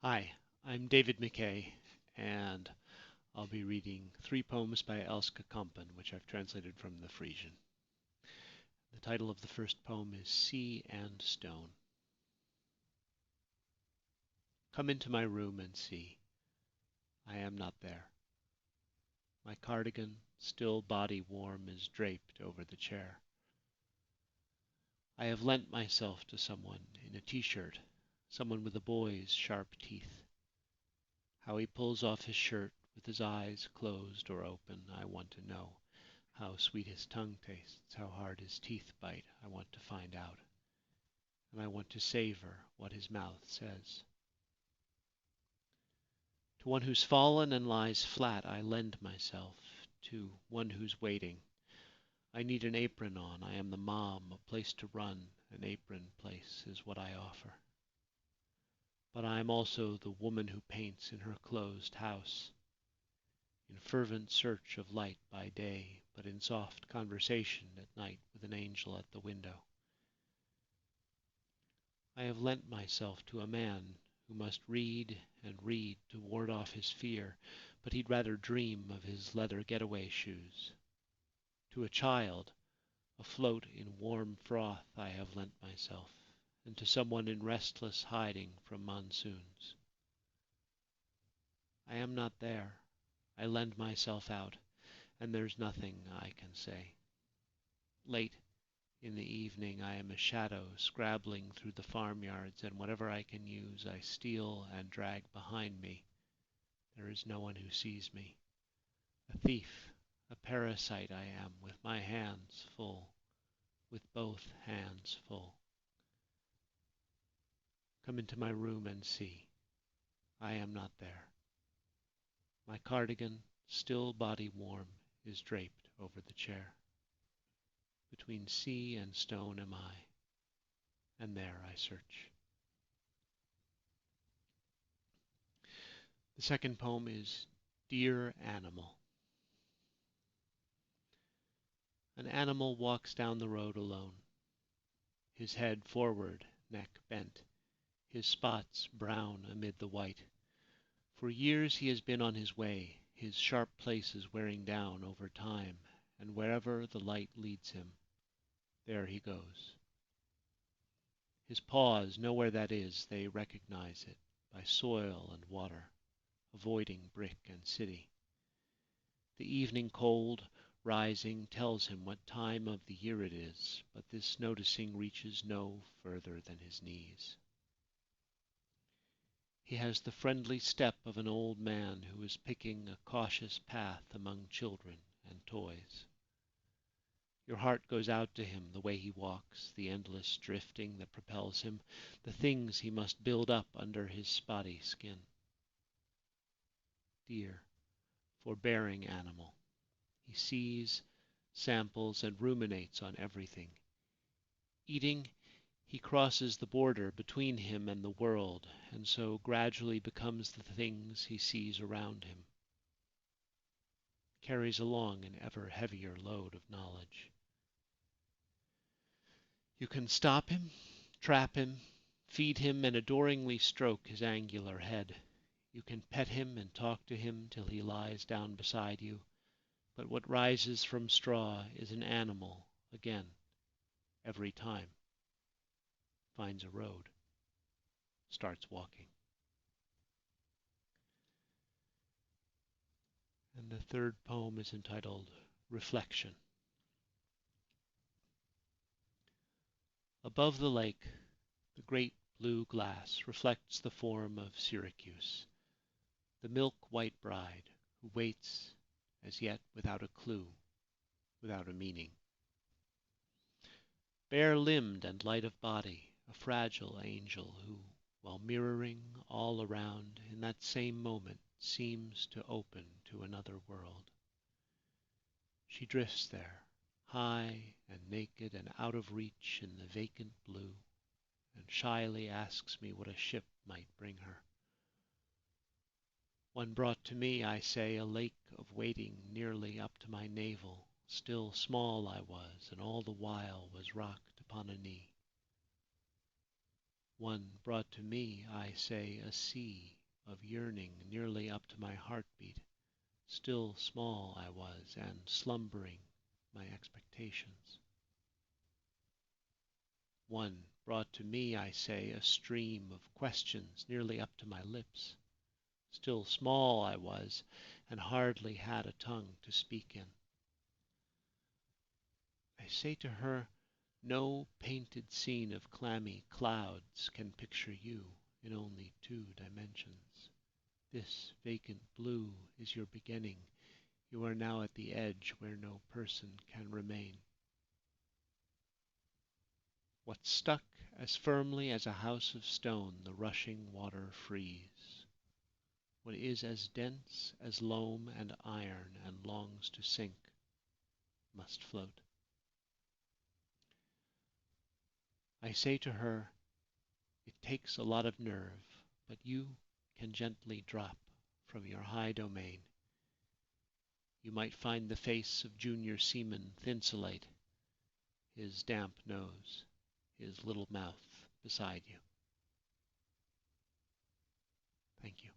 Hi, I'm David McKay, and I'll be reading three poems by Elske Kampen, which I've translated from the Frisian. The title of the first poem is Sea and Stone. Come into my room and see. I am not there. My cardigan, still body warm, is draped over the chair. I have lent myself to someone in a t-shirt, someone with a boy's sharp teeth. How he pulls off his shirt with his eyes closed or open, I want to know. How sweet his tongue tastes, how hard his teeth bite, I want to find out. And I want to savor what his mouth says. To one who's fallen and lies flat, I lend myself. To one who's waiting, I need an apron on. I am the mom, a place to run. An apron place is what I offer. But I am also the woman who paints in her closed house, in fervent search of light by day, but in soft conversation at night with an angel at the window. I have lent myself to a man who must read and read to ward off his fear, but he'd rather dream of his leather getaway shoes. To a child, afloat in warm froth, I have lent myself, and to someone in restless hiding from monsoons. I am not there. I lend myself out, and there's nothing I can say. Late in the evening I am a shadow scrabbling through the farmyards, and whatever I can use I steal and drag behind me. There is no one who sees me. A thief, a parasite I am, with my hands full, with both hands full. Come into my room and see. I am not there. My cardigan, still body warm, is draped over the chair. Between sea and stone am I, and there I search. The second poem is Dear Animal. An animal walks down the road alone, his head forward, neck bent, his spots brown amid the white. For years he has been on his way, his sharp places wearing down over time, and wherever the light leads him, there he goes. His paws know where that is, they recognize it by soil and water, avoiding brick and city. The evening cold rising tells him what time of the year it is, but this noticing reaches no further than his knees. He has the friendly step of an old man who is picking a cautious path among children and toys. Your heart goes out to him the way he walks, the endless drifting that propels him, the things he must build up under his spotty skin. Dear, forbearing animal. He sees, samples, and ruminates on everything. Eating, he crosses the border between him and the world, and so gradually becomes the things he sees around him. Carries along an ever heavier load of knowledge. You can stop him, trap him, feed him, and adoringly stroke his angular head. You can pet him and talk to him till he lies down beside you, but what rises from straw is an animal again, every time. Finds a road, starts walking. And the third poem is entitled Reflection. Above the lake, the great blue glass reflects the form of Syracuse, the milk-white bride who waits as yet without a clue, without a meaning. Bare-limbed and light of body, a fragile angel who, while mirroring all around, in that same moment seems to open to another world. She drifts there, high and naked and out of reach in the vacant blue, and shyly asks me what a ship might bring her. One brought to me, I say, a lake of waiting nearly up to my navel. Still small I was, and all the while was rocked upon a knee. One brought to me, I say, a sea of yearning nearly up to my heartbeat. Still small I was, and slumbering my expectations. One brought to me, I say, a stream of questions nearly up to my lips. Still small I was, and hardly had a tongue to speak in. I say to her, no painted scene of clammy clouds can picture you in only 2 dimensions. This vacant blue is your beginning. You are now at the edge where no person can remain. What stuck as firmly as a house of stone the rushing water frees. What is as dense as loam and iron and longs to sink must float. I say to her, it takes a lot of nerve, but you can gently drop from your high domain. You might find the face of junior seaman Thinsulate, his damp nose, his little mouth beside you. Thank you.